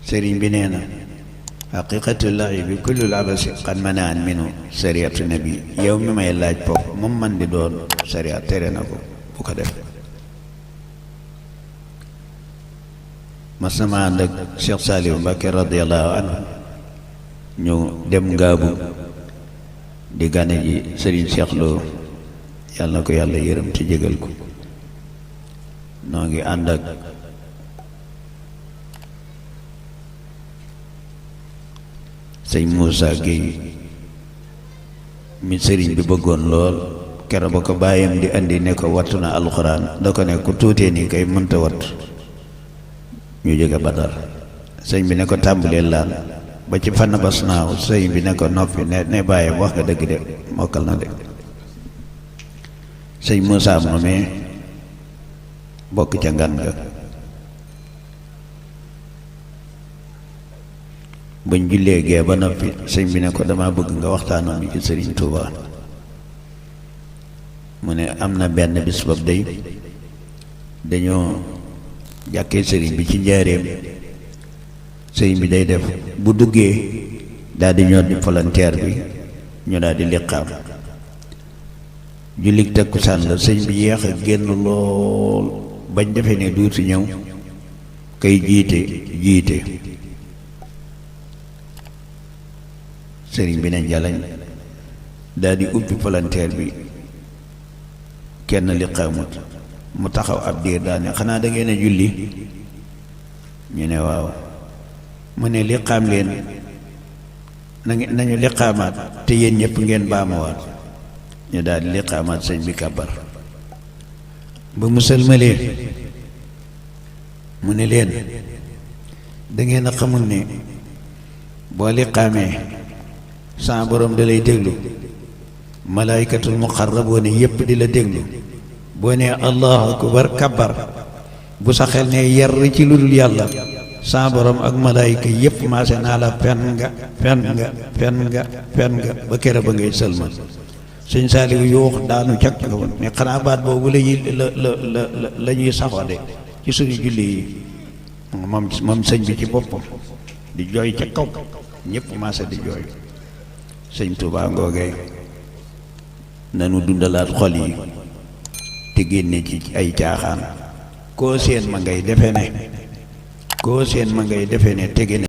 sëriñ bi nee na haqiqatullahi bi kullul abasi qad manaan minu sariatu nabi yow mi may laaj foofu moom man di doon sariat tere na ko bu ko def. mas na ma ànd ak Cheikh Saliou Mbacké radiyallahu anhu ñu dem ngaabu di gane ji sëriñ Cheikh Lo yàlla na ko yàlla yërëm ci jégal ko. noo ngi ànd ak sëñ Moussa Gueye mi sëriñ bi bëggoon lool keroog ba ko bàyyam di andi ne ko wattu na alxuraan da ko ne ku tuutee nii kay mënta wattu ñu jóge Badar sëñ bi ne ko tàmbalee laal ba ci fann bas naaw sëñ bi ne ko noppi ne bàyyam wax nga dëgg de mokkal na de. sëñ Moussa moomee bokk ca ngan nga bañ jullee gee ba noppi sëñ bi ne ko dama bëgg nga waxtaanoon ci sëriñ Touba. mu ne am na benn bis boobu day dañoo jàkkee sëriñ bi ci njaareem sëriñ bi day def bu duggee daal di ñor di volontaire bi ñu daal di liqaam jullit takkusaan la sëñ bi yéex a génn lool bañ defee ne duuti ñëw kay jiite sëriñ bi ne jalañ daal di ubbi volontaire bi kenn liqaamut mu taxaw ab diir daal ne xanaa da ngeen a julli ñu ne waaw mu ne liqaam leen nañu liqaamaat te yéen ñëpp ngeen baamuwaat ñu daal di liqaamaat sëñ bi kàbbar ba mu sëlmalee mu ne leen da ngeen a xamul ne boo liqaamee sa borom da lay déglu malaaykatul muqarraboon yépp di la déglu boo nee allahu akbar kabbar bu sa xel ne yar ci lu dul yàlla sa borom ak malaayka yépp maase naa la fen nga ba kere ba ngay sëlmal. sëñ Saaliw yuux daanu cag ca woon ne xanaa baat boobu la ñuy saxoo de ci suñu julli yi moom sëñ bi ci boppam di jooy ca kaw ñëpp maase di jooy. sëñ Tuubaa ngoogee nanu dundalaat xol yi te génne ci ay caaxaan koo seen ma ngay defe ne tege ne